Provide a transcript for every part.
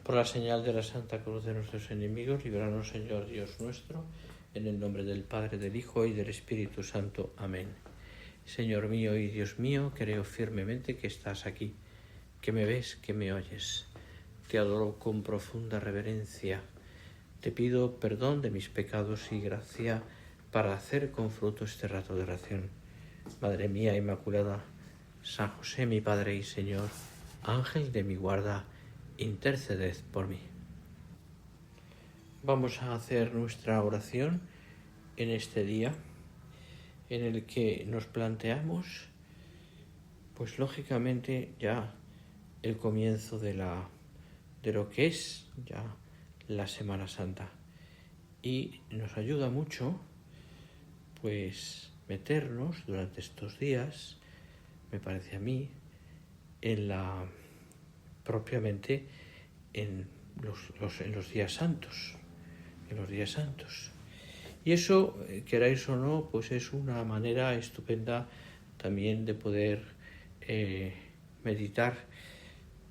Por la señal de la Santa Cruz de nuestros enemigos, líbranos, Señor Dios nuestro, en el nombre del Padre, del Hijo y del Espíritu Santo. Amén. Señor mío y Dios mío, creo firmemente que estás aquí, que me ves, que me oyes. Te adoro con profunda reverencia. Te pido perdón de mis pecados y gracia para hacer con fruto este rato de oración. Madre mía Inmaculada, San José, mi Padre y Señor, Ángel de mi guarda, interceded por mí. Vamos a hacer nuestra oración en este día en el que nos planteamos, pues lógicamente ya el comienzo de lo que es ya la Semana Santa, y nos ayuda mucho pues meternos durante estos días, me parece a mí, propiamente en los días santos, y eso, queráis o no, pues es una manera estupenda también de poder meditar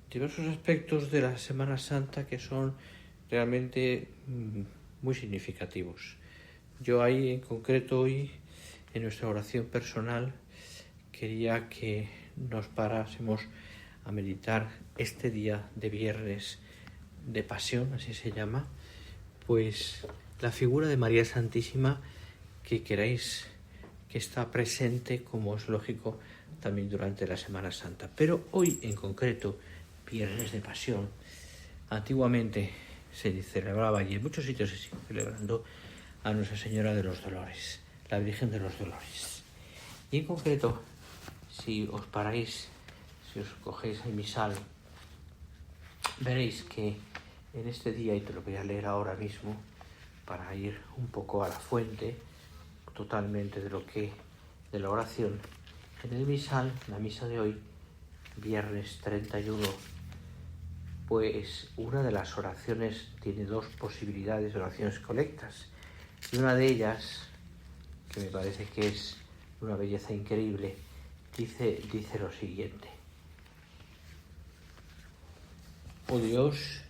diversos aspectos de la Semana Santa que son realmente muy significativos. Yo ahí en concreto hoy, en nuestra oración personal, quería que nos parásemos a meditar este día de Viernes de Pasión, así se llama, pues la figura de María Santísima, que queráis que está presente, como es lógico, también durante la Semana Santa. Pero hoy en concreto, Viernes de Pasión, antiguamente se celebraba, y en muchos sitios se sigue celebrando, a Nuestra Señora de los Dolores, la Virgen de los Dolores. Y en concreto, si os paráis, si os cogéis el misal, veréis que en este día, y te lo voy a leer ahora mismo para ir un poco a la fuente totalmente de la oración, en el misal, la misa de hoy, viernes 31, pues una de las oraciones tiene dos posibilidades de oraciones colectas, y una de ellas, que me parece que es una belleza increíble, dice lo siguiente: Oh Dios,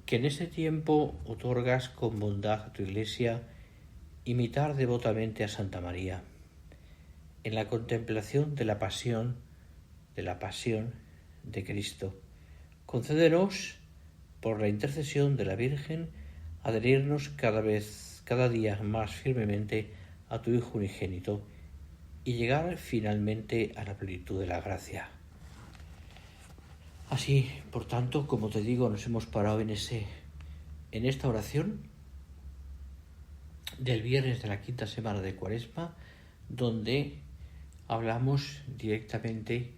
que en este tiempo otorgas con bondad a tu Iglesia imitar devotamente a Santa María, en la contemplación de la pasión de Cristo. Concédenos, por la intercesión de la Virgen, adherirnos cada día más firmemente a tu Hijo unigénito y llegar finalmente a la plenitud de la gracia. Así, por tanto, como te digo, nos hemos parado en esta oración del viernes de la quinta semana de Cuaresma, donde hablamos directamente,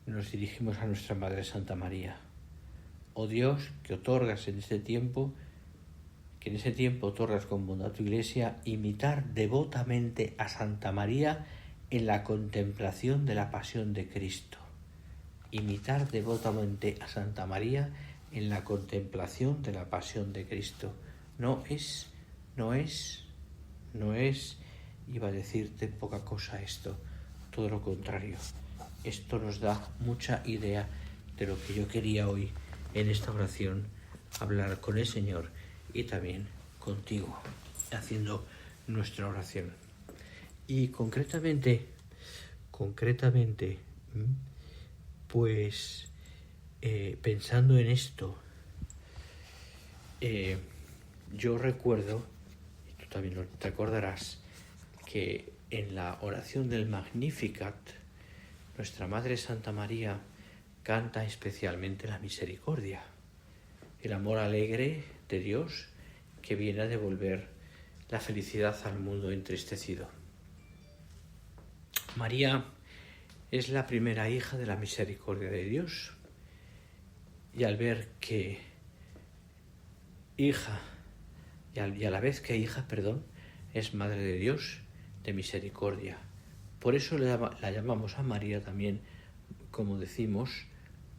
nos dirigimos a nuestra Madre Santa María. Oh Dios, que otorgas en ese tiempo otorgas con bondad a tu Iglesia, imitar devotamente a Santa María en la contemplación de la pasión de Cristo. Imitar devotamente a Santa María en la contemplación de la pasión de Cristo. No es, iba a decirte poca cosa esto, todo lo contrario. Esto nos da mucha idea de lo que yo quería hoy en esta oración hablar con el Señor y también contigo, haciendo nuestra oración. Y concretamente, pues pensando en esto, yo recuerdo, y tú también te acordarás, que en la oración del Magnificat, nuestra Madre Santa María canta especialmente la misericordia, el amor alegre de Dios que viene a devolver la felicidad al mundo entristecido. María es la primera hija de la misericordia de Dios, y al ver que hija, y a la vez que hija, es Madre de Dios, de misericordia. Por eso la llamamos a María también, como decimos,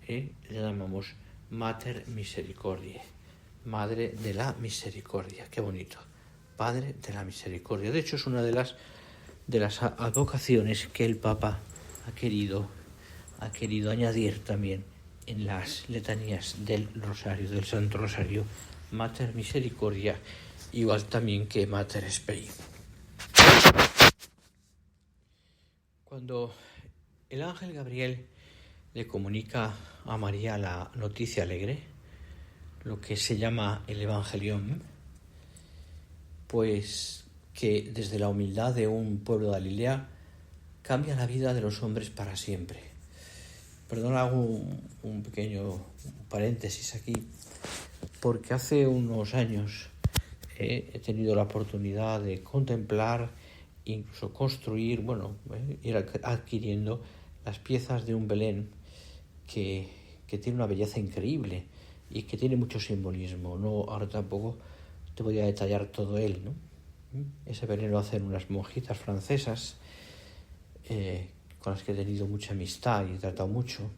la llamamos Mater Misericordiae, Madre de la Misericordia. Qué bonito, Padre de la Misericordia. De hecho, es una de las advocaciones que el Papa ha querido añadir también en las letanías del Rosario, del Santo Rosario, Mater Misericordia, igual también que Mater Spei. Cuando el ángel Gabriel le comunica a María la noticia alegre, lo que se llama el Evangelium, pues que desde la humildad de un pueblo de Galilea cambia la vida de los hombres para siempre. Perdón, hago un pequeño paréntesis aquí, porque hace unos años he tenido la oportunidad de contemplar, incluso construir, ir adquiriendo las piezas de un Belén que tiene una belleza increíble y que tiene mucho simbolismo. Ahora tampoco te voy a detallar todo él, ¿no? Ese Belén lo hacen unas monjitas francesas con las que he tenido mucha amistad y he tratado mucho.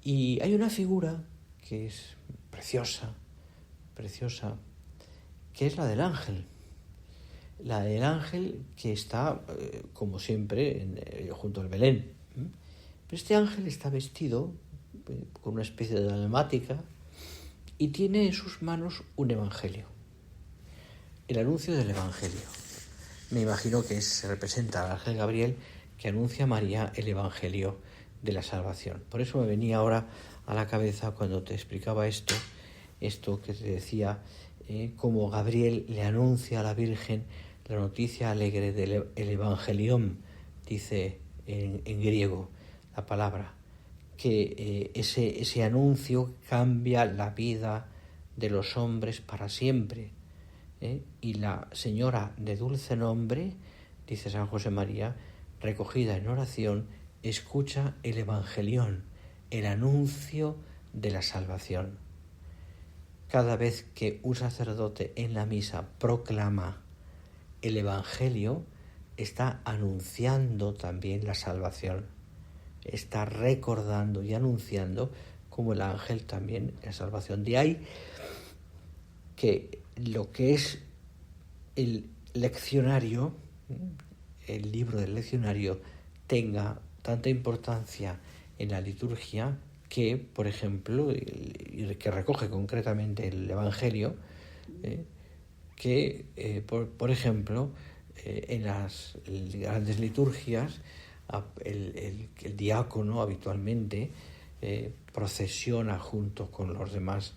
Y hay una figura que es preciosa, que es la del ángel. La del ángel que está, como siempre, junto al Belén. Pero este ángel está vestido con una especie de dalmática y tiene en sus manos un evangelio. El anuncio del evangelio. Me imagino que se representa al ángel Gabriel que anuncia a María el evangelio de la salvación. Por eso me venía ahora a la cabeza cuando te explicaba esto que te decía, como Gabriel le anuncia a la Virgen la noticia alegre del Evangelium, dice en griego la palabra, que ese anuncio cambia la vida de los hombres para siempre. Y la señora de dulce nombre, dice San José María, recogida en oración, escucha el Evangelión, el anuncio de la salvación. Cada vez que un sacerdote en la misa proclama el Evangelio, está anunciando también la salvación. Está recordando y anunciando como el ángel también la salvación. De ahí que lo que es el leccionario, el libro del leccionario, tenga tanta importancia en la liturgia que, por ejemplo, que recoge concretamente el Evangelio, por ejemplo, en las grandes liturgias, el diácono habitualmente procesiona junto con los demás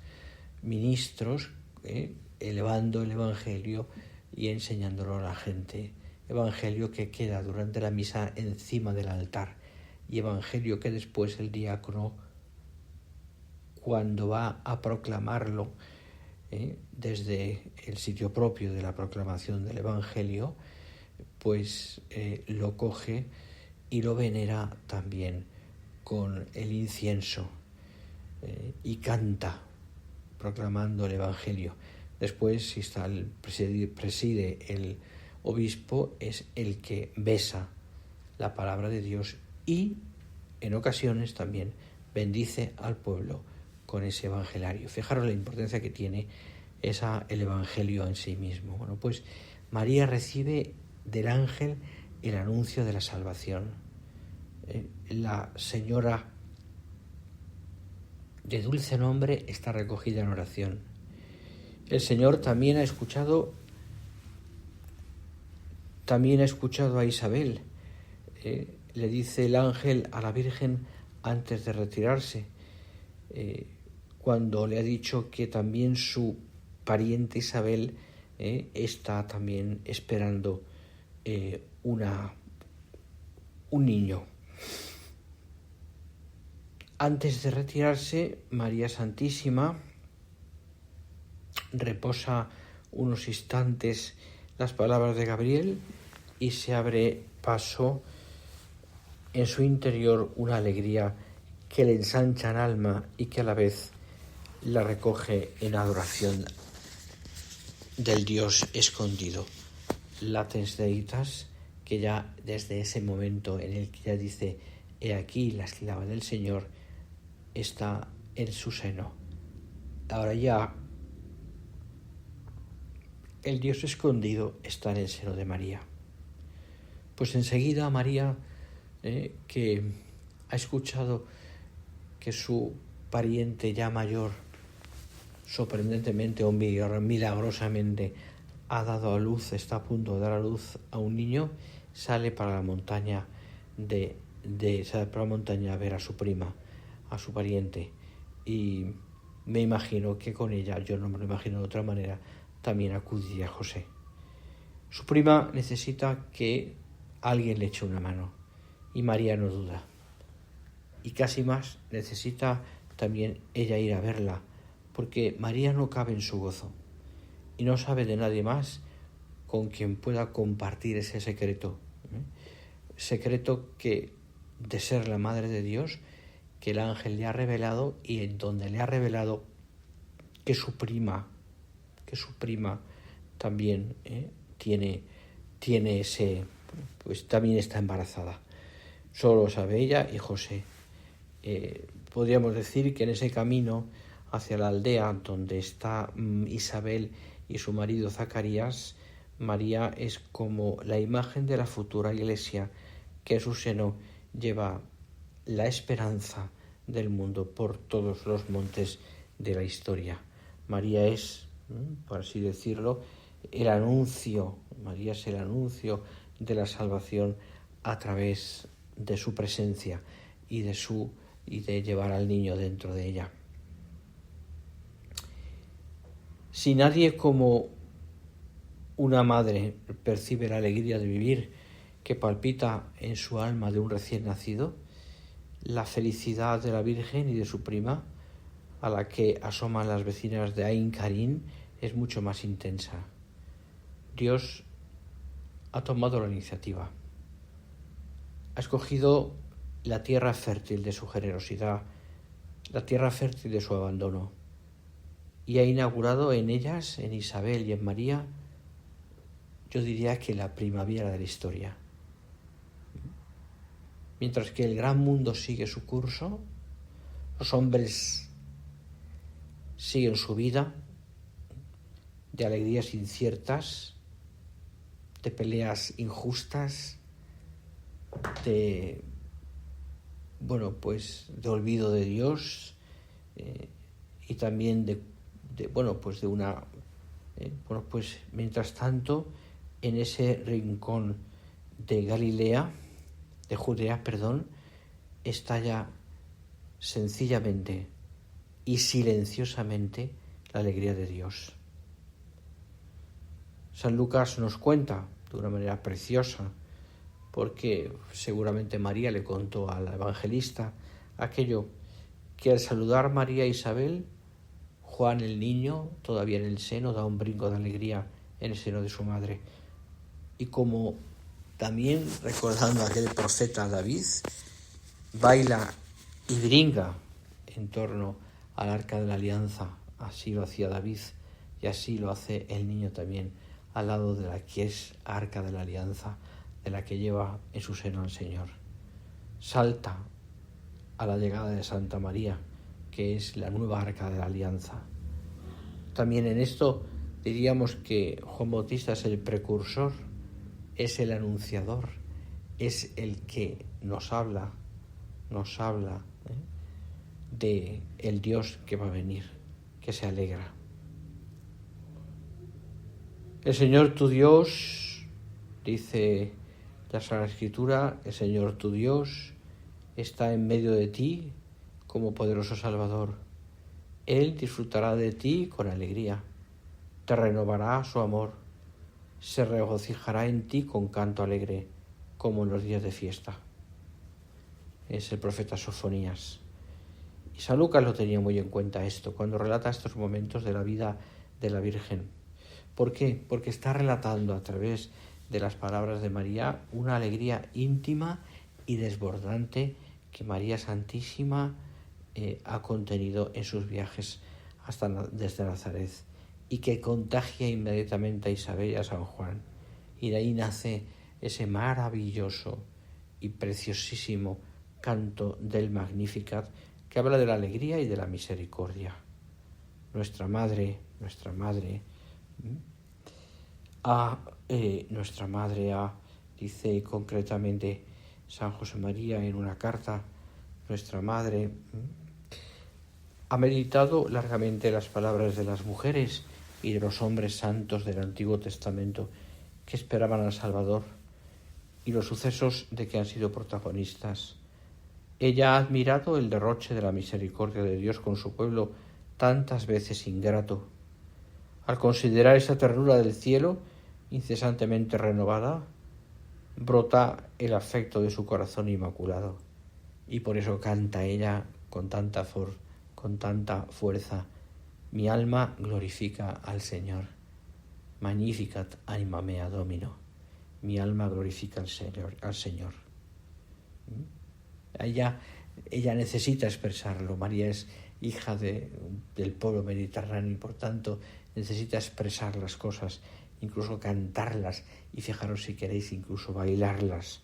ministros, elevando el Evangelio y enseñándolo a la gente. Evangelio que queda durante la misa encima del altar y evangelio que después el diácono, cuando va a proclamarlo desde el sitio propio de la proclamación del evangelio, pues lo coge y lo venera también con el incienso y canta proclamando el evangelio. Después, si preside el obispo, es el que besa la palabra de Dios y en ocasiones también bendice al pueblo con ese evangelario. Fijaros la importancia que tiene el evangelio en sí mismo. Bueno, pues María recibe del ángel el anuncio de la salvación. La señora de dulce nombre está recogida en oración. El Señor también ha escuchado a Isabel. Le dice el ángel a la Virgen antes de retirarse, cuando le ha dicho que también su pariente Isabel está también esperando un niño. Antes de retirarse, María Santísima reposa unos instantes las palabras de Gabriel y se abre paso en su interior una alegría que le ensancha el alma y que a la vez la recoge en adoración del Dios escondido. Latens Deitas, que ya desde ese momento en el que ya dice, he aquí la esclava del Señor, está en su seno. Ahora ya el Dios escondido está en el seno de María. Pues enseguida María, que ha escuchado que su pariente ya mayor, sorprendentemente o milagrosamente, ha dado a luz, está a punto de dar a luz a un niño, sale para la montaña sale para la montaña a ver a su prima, a su pariente, y me imagino que con ella, yo no me lo imagino de otra manera, también acudiría José. Su prima necesita que alguien le eche una mano, y María no duda. Y casi más, necesita también ella ir a verla, porque María no cabe en su gozo y no sabe de nadie más con quien pueda compartir ese secreto. Secreto que, de ser la Madre de Dios, que el ángel le ha revelado, y en donde le ha revelado que su prima también tiene ese, pues también está embarazada. Solo lo sabe ella y José. Podríamos decir que en ese camino hacia la aldea donde está Isabel y su marido Zacarías, María es como la imagen de la futura iglesia que en su seno lleva la esperanza del mundo por todos los montes de la historia. María es, por así decirlo, el anuncio. María es el anuncio de la salvación a través de su presencia y de llevar al niño dentro de ella. Si nadie como una madre percibe la alegría de vivir que palpita en su alma de un recién nacido, la felicidad de la Virgen y de su prima, a la que asoman las vecinas de Ain Karim, es mucho más intensa. Dios ha tomado la iniciativa. Ha escogido la tierra fértil de su generosidad, la tierra fértil de su abandono, y ha inaugurado en ellas, en Isabel y en María, yo diría que la primavera de la historia. Mientras que el gran mundo sigue su curso, los hombres siguen su vida de alegrías inciertas, de peleas injustas, de olvido de Dios, y también mientras tanto, en ese rincón de Judea, estalla sencillamente y silenciosamente la alegría de Dios. San Lucas nos cuenta de una manera preciosa, porque seguramente María le contó al evangelista aquello que al saludar María e Isabel, Juan el niño, todavía en el seno, da un brinco de alegría en el seno de su madre. Y como también recordando a aquel profeta David, baila y brinca en torno al arca de la alianza. Así lo hacía David y así lo hace el niño también, al lado de la que es arca de la alianza, de la que lleva en su seno al Señor. Salta a la llegada de Santa María, que es la nueva arca de la alianza. También en esto diríamos que Juan Bautista es el precursor, es el anunciador, es el que nos habla de el Dios que va a venir, que se alegra. El Señor tu Dios, dice la Sagrada Escritura, el Señor tu Dios está en medio de ti como poderoso Salvador. Él disfrutará de ti con alegría, te renovará su amor, se regocijará en ti con canto alegre, como en los días de fiesta. Es el profeta Sofonías. Y San Lucas lo tenía muy en cuenta esto, cuando relata estos momentos de la vida de la Virgen. ¿Por qué? Porque está relatando a través de las palabras de María una alegría íntima y desbordante que María Santísima ha contenido en sus viajes desde Nazaret, y que contagia inmediatamente a Isabel y a San Juan. Y de ahí nace ese maravilloso y preciosísimo canto del Magnificat, que habla de la alegría y de la misericordia. Nuestra madre dice concretamente San José María en una carta, nuestra madre ha meditado largamente las palabras de las mujeres y de los hombres santos del Antiguo Testamento que esperaban al Salvador y los sucesos de que han sido protagonistas. Ella ha admirado el derroche de la misericordia de Dios con su pueblo tantas veces ingrato. Al considerar esa ternura del cielo, incesantemente renovada, brota el afecto de su corazón inmaculado. Y por eso canta ella con tanta fuerza: mi alma glorifica al Señor. Magnificat anima mea Domino. Mi alma glorifica al Señor. Ella necesita expresarlo. María es hija del pueblo mediterráneo y por tanto necesita expresar las cosas, incluso cantarlas, y fijaros si queréis, incluso bailarlas.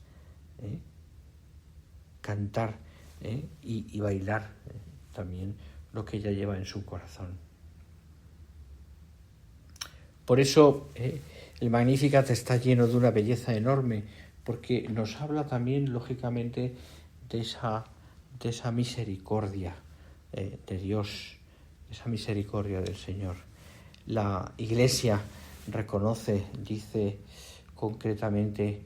Cantar y bailar también lo que ella lleva en su corazón. Por eso el Magnificat está lleno de una belleza enorme, porque nos habla también, lógicamente, de esa misericordia de Dios, esa misericordia del Señor. La Iglesia reconoce, dice concretamente,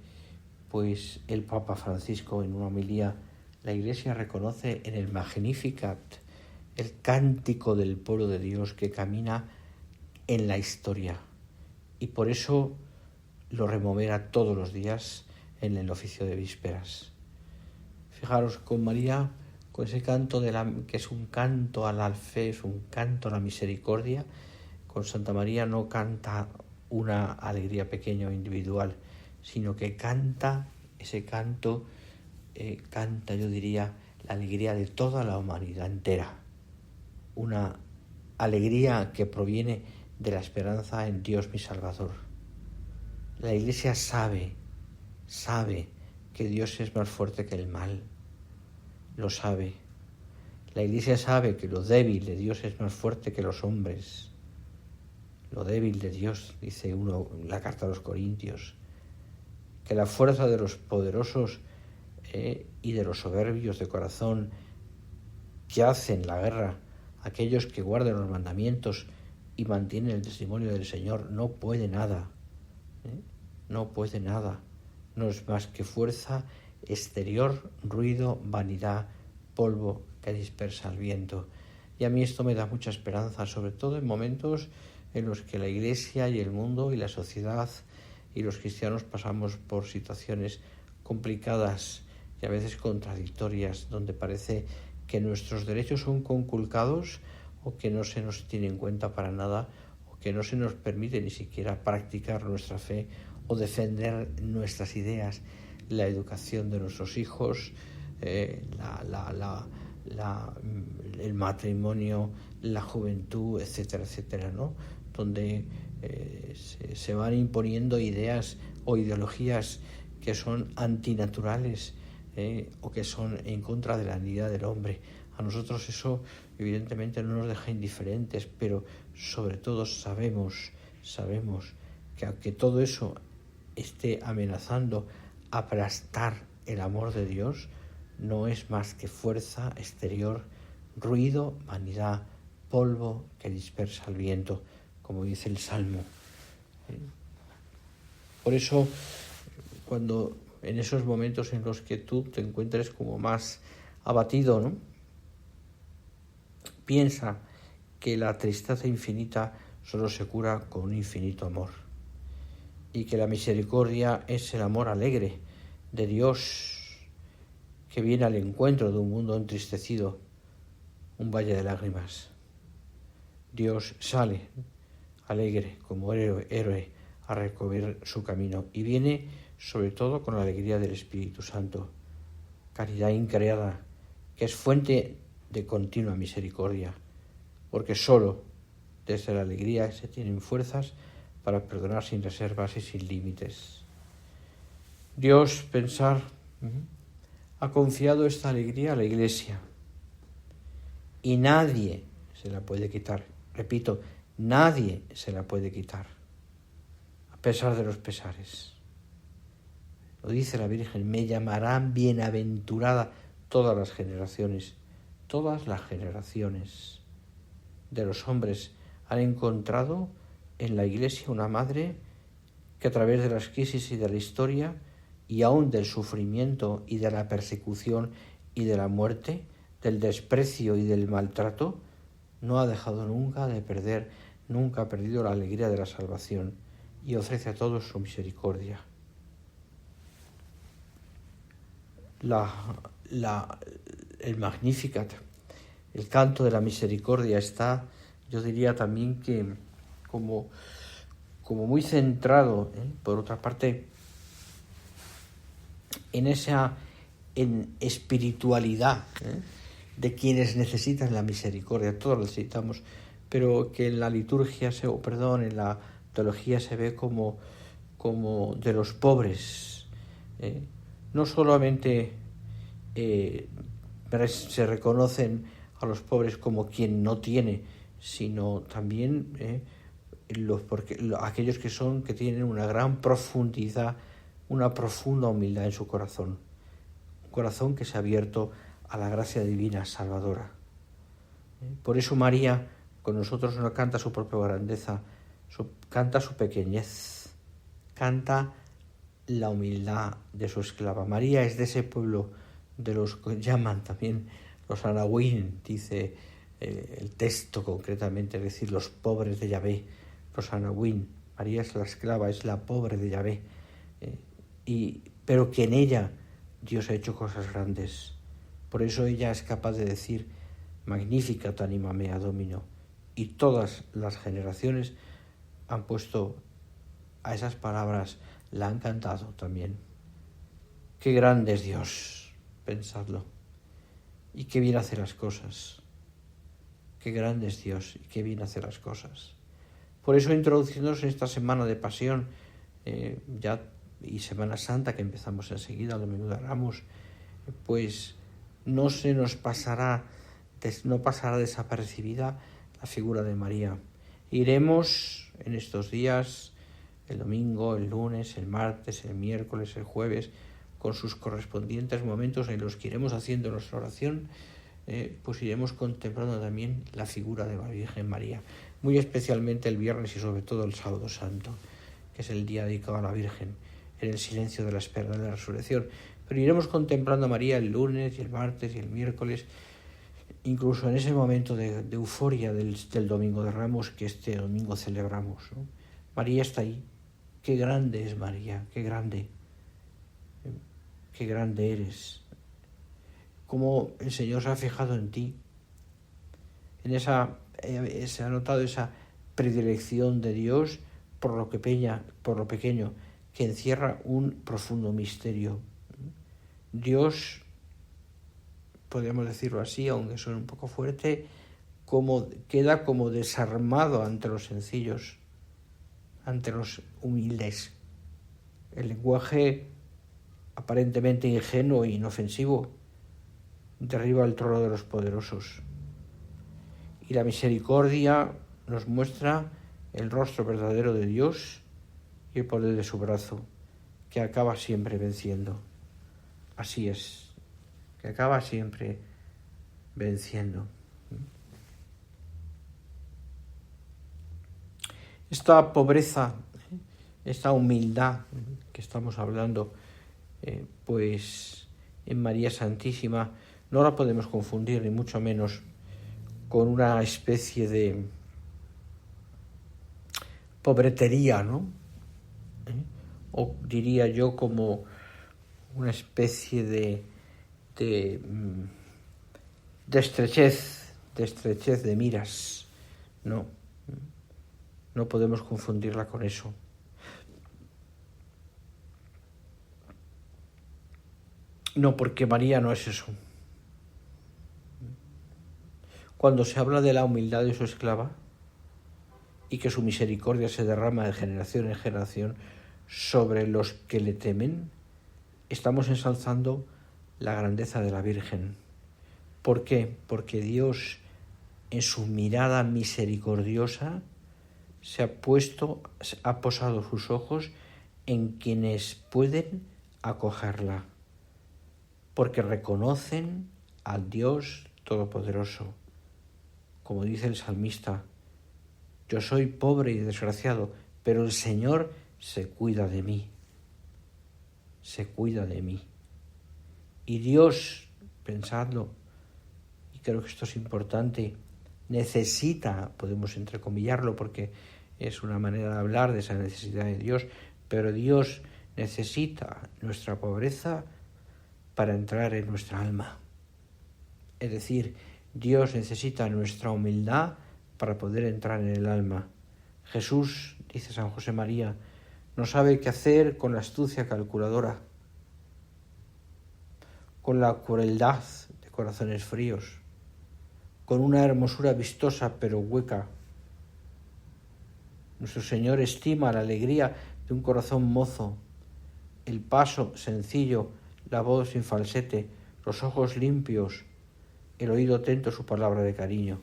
pues el Papa Francisco en una homilía, la Iglesia reconoce en el Magnificat el cántico del pueblo de Dios que camina en la historia, y por eso lo removera todos los días en el oficio de vísperas. Fijaros, con María, con ese canto que es un canto a la fe, es un canto a la misericordia, con Santa María no canta una alegría pequeña o individual, sino que canta ese canto, yo diría, la alegría de toda la humanidad entera. Una alegría que proviene de la esperanza en Dios mi Salvador. La Iglesia sabe que Dios es más fuerte que el mal. Lo sabe. La Iglesia sabe que lo débil de Dios es más fuerte que los hombres. Lo débil de Dios, dice la carta a los Corintios, que la fuerza de los poderosos y de los soberbios de corazón que hacen la guerra, aquellos que guardan los mandamientos y mantienen el testimonio del Señor, no puede nada, no puede nada, no es más que fuerza exterior, ruido, vanidad, polvo que dispersa el viento. Y a mí esto me da mucha esperanza, sobre todo en momentos en los que la Iglesia y el mundo y la sociedad y los cristianos pasamos por situaciones complicadas y a veces contradictorias, donde parece que nuestros derechos son conculcados o que no se nos tiene en cuenta para nada, o que no se nos permite ni siquiera practicar nuestra fe o defender nuestras ideas, la educación de nuestros hijos, el matrimonio, la juventud, etcétera, etcétera, ¿no? Donde se van imponiendo ideas o ideologías que son antinaturales o que son en contra de la dignidad del hombre. A nosotros eso evidentemente no nos deja indiferentes, pero sobre todo sabemos que aunque todo eso esté amenazando aplastar el amor de Dios, no es más que fuerza exterior, ruido, vanidad, polvo que dispersa el viento, como dice el Salmo. Por eso, cuando en esos momentos en los que tú te encuentres como más abatido, ¿no?, piensa que la tristeza infinita solo se cura con un infinito amor, y que la misericordia es el amor alegre de Dios que viene al encuentro de un mundo entristecido, un valle de lágrimas. Dios sale alegre como héroe a recorrer su camino y viene sobre todo con la alegría del Espíritu Santo, caridad increada, que es fuente de continua misericordia, porque solo desde la alegría se tienen fuerzas para perdonar sin reservas y sin límites. Dios, pensar, ha confiado esta alegría a la Iglesia y nadie se la puede quitar. Repito, nadie se la puede quitar, a pesar de los pesares. Lo dice la Virgen: me llamarán bienaventurada todas las generaciones, de los hombres han encontrado en la Iglesia una madre que a través de las crisis y de la historia y aún del sufrimiento y de la persecución y de la muerte, del desprecio y del maltrato, no ha dejado nunca de perder, nunca ha perdido la alegría de la salvación y ofrece a todos su misericordia. El Magnificat, el canto de la misericordia está, yo diría también que como muy centrado, por otra parte, en espiritualidad de quienes necesitan la misericordia. Todos la necesitamos, pero que en la liturgia, en la teología se ve como de los pobres. No solamente se reconocen a los pobres como quien no tiene, sino también aquellos que tienen una gran profundidad, una profunda humildad en su corazón, un corazón que se ha abierto a la gracia divina salvadora. Por eso María con nosotros no canta su propia grandeza, canta su pequeñez, canta la humildad de su esclava. María es de ese pueblo de los que llaman también los anahuín, dice el texto concretamente, es decir, los pobres de Yahvé, los anahuín. María es la esclava, es la pobre de Yahvé, pero que en ella Dios ha hecho cosas grandes. Por eso ella es capaz de decir Magnificat anima mea Domino, y todas las generaciones han puesto a esas palabras, la han cantado también. Qué grande es Dios, pensadlo, y qué bien hace las cosas. Qué grande es Dios y qué bien hace las cosas. Por eso, introduciéndonos en esta semana de pasión y Semana Santa, que empezamos enseguida, el Domingo de Ramos, pues no pasará desapercibida la figura de María. Iremos en estos días, el domingo, el lunes, el martes, el miércoles, el jueves, con sus correspondientes momentos en los que iremos haciendo nuestra oración, pues iremos contemplando también la figura de la Virgen María, muy especialmente el viernes y sobre todo el sábado santo, que es el día dedicado a la Virgen, en el silencio de la espera de la resurrección. Pero iremos contemplando a María el lunes y el martes y el miércoles, incluso en ese momento de euforia del Domingo de Ramos que este domingo celebramos, ¿no? María está ahí. Qué grande es María, qué grande eres. Cómo el Señor se ha fijado en ti, se ha notado esa predilección de Dios por lo pequeño, que encierra un profundo misterio. Dios, podríamos decirlo así, aunque suene un poco fuerte, queda como desarmado ante los sencillos, ante los humildes. El lenguaje aparentemente ingenuo e inofensivo derriba el trono de los poderosos. Y la misericordia nos muestra el rostro verdadero de Dios y el poder de su brazo, que acaba siempre venciendo. Así es, que acaba siempre venciendo. Esta pobreza, esta humildad que estamos hablando, pues en María Santísima no la podemos confundir, ni mucho menos con una especie de pobretería, ¿no? O diría yo como una especie de estrechez de miras. No podemos confundirla con eso. No, porque María no es eso. Cuando se habla de la humildad de su esclava y que su misericordia se derrama de generación en generación sobre los que le temen, estamos ensalzando la grandeza de la Virgen. ¿Por qué? Porque Dios, en su mirada misericordiosa, ha posado sus ojos en quienes pueden acogerla, porque reconocen al Dios Todopoderoso, como dice el salmista, yo soy pobre y desgraciado, pero el Señor se cuida de mí. Se cuida de mí. Y Dios, pensadlo, y creo que esto es importante, necesita, podemos entrecomillarlo porque es una manera de hablar de esa necesidad de Dios, pero Dios necesita nuestra pobreza para entrar en nuestra alma. Es decir, Dios necesita nuestra humildad para poder entrar en el alma. Jesús, dice San José María, no sabe qué hacer con la astucia calculadora, con la crueldad de corazones fríos, con una hermosura vistosa pero hueca. Nuestro Señor estima la alegría de un corazón mozo, el paso sencillo, la voz sin falsete, los ojos limpios, el oído atento a su palabra de cariño,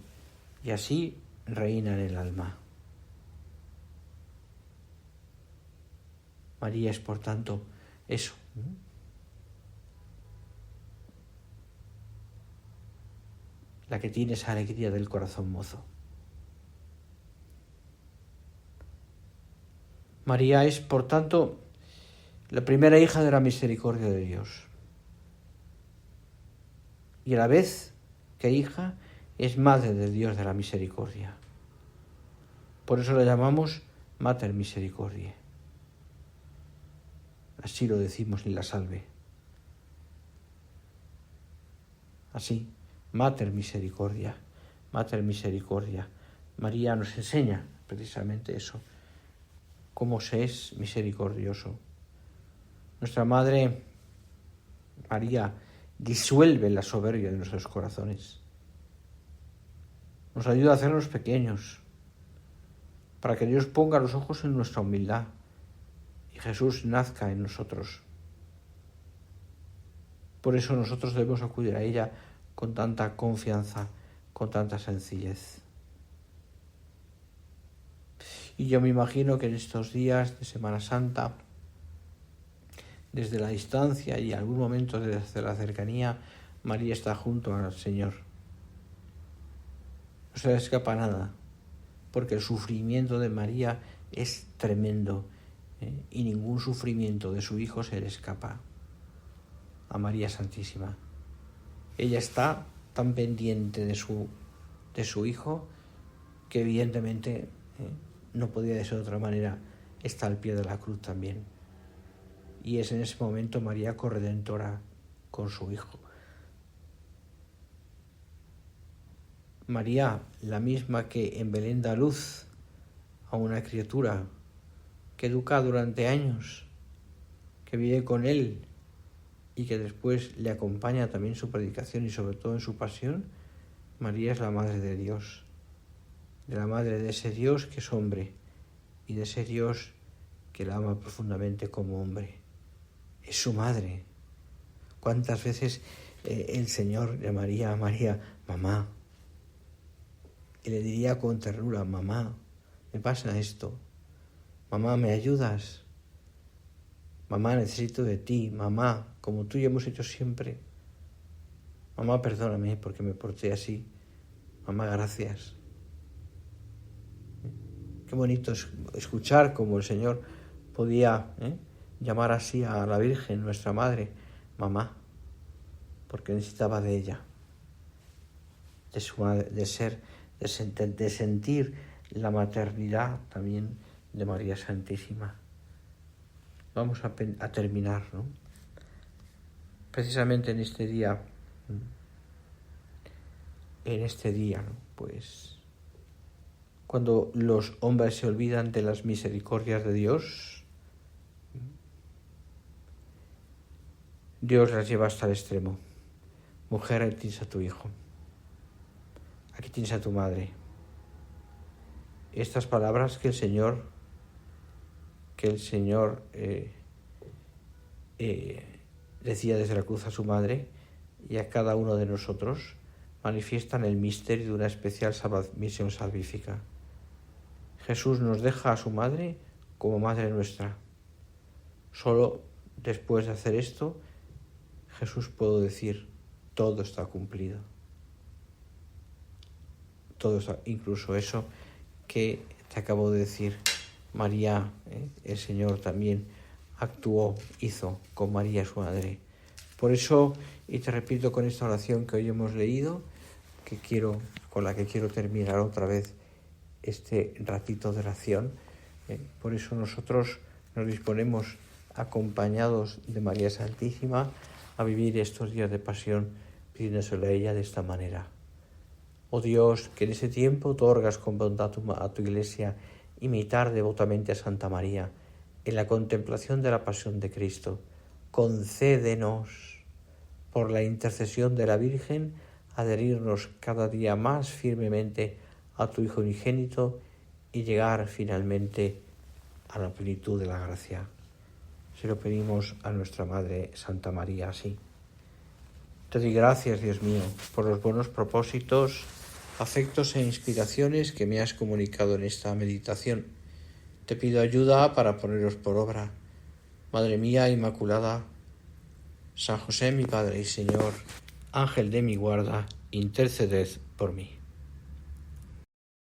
y así reina en el alma. María es, por tanto, eso, la que tiene esa alegría del corazón mozo. María es, por tanto, la primera hija de la misericordia de Dios. Y a la vez que hija, es madre de Dios de la misericordia. Por eso la llamamos Mater Misericordiae. Así lo decimos en la Salve. Así, Mater Misericordia, Mater Misericordia. María nos enseña precisamente eso, cómo se es misericordioso. Nuestra Madre María disuelve la soberbia de nuestros corazones. Nos ayuda a hacernos pequeños, para que Dios ponga los ojos en nuestra humildad y Jesús nazca en nosotros. Por eso nosotros debemos acudir a ella con tanta confianza, con tanta sencillez. Y yo me imagino que en estos días de Semana Santa, desde la distancia y algún momento desde la cercanía, María está junto al Señor. No se le escapa nada, porque el sufrimiento de María es tremendo, y ningún sufrimiento de su Hijo se le escapa a María Santísima. Ella está tan pendiente de su Hijo que evidentemente no podía de ser de otra manera, está al pie de la cruz también. Y es en ese momento María corredentora con su Hijo. María, la misma que en Belén da luz a una criatura que educa durante años, que vive con Él y que después le acompaña también en su predicación y sobre todo en su pasión, María es la Madre de Dios, de la Madre de ese Dios que es hombre y de ese Dios que la ama profundamente como hombre. Es su Madre. ¿Cuántas veces el Señor llamaría a María mamá? Y le diría con ternura, mamá, me pasa esto. Mamá, ¿me ayudas? Mamá, necesito de ti. Mamá, como tú y yo hemos hecho siempre. Mamá, perdóname porque me porté así. Mamá, gracias. Qué bonito es escuchar cómo el Señor podía llamar así a la Virgen, nuestra Madre, mamá, porque necesitaba de ella, de su madre, de sentir la maternidad también de María Santísima. Vamos a terminar, ¿no? Precisamente en este día, ¿no? Pues cuando los hombres se olvidan de las misericordias de Dios, Dios las lleva hasta el extremo. Mujer, aquí tienes a tu hijo. Aquí tienes a tu madre. Estas palabras que el Señor decía desde la cruz a su madre y a cada uno de nosotros, manifiestan el misterio de una especial misión salvífica. Jesús nos deja a su madre como madre nuestra. Solo después de hacer esto, Jesús puede decir, todo está cumplido. todo eso, incluso eso que te acabo de decir, María, el Señor también hizo con María su madre. Por eso, y te repito con esta oración que hoy hemos leído, con la que quiero terminar otra vez este ratito de oración, por eso nosotros nos disponemos, acompañados de María Santísima, a vivir estos días de pasión, pidiéndoselo a ella de esta manera. Oh Dios, que en ese tiempo otorgas con bondad a tu Iglesia imitar devotamente a Santa María en la contemplación de la pasión de Cristo, concédenos, por la intercesión de la Virgen, adherirnos cada día más firmemente a tu Hijo unigénito y llegar finalmente a la plenitud de la gracia. Se lo pedimos a nuestra Madre Santa María así. Te doy gracias, Dios mío, por los buenos propósitos, afectos e inspiraciones que me has comunicado en esta meditación. Te pido ayuda para ponerlos por obra. Madre mía Inmaculada, San José mi Padre y Señor, Ángel de mi guarda, interceded por mí.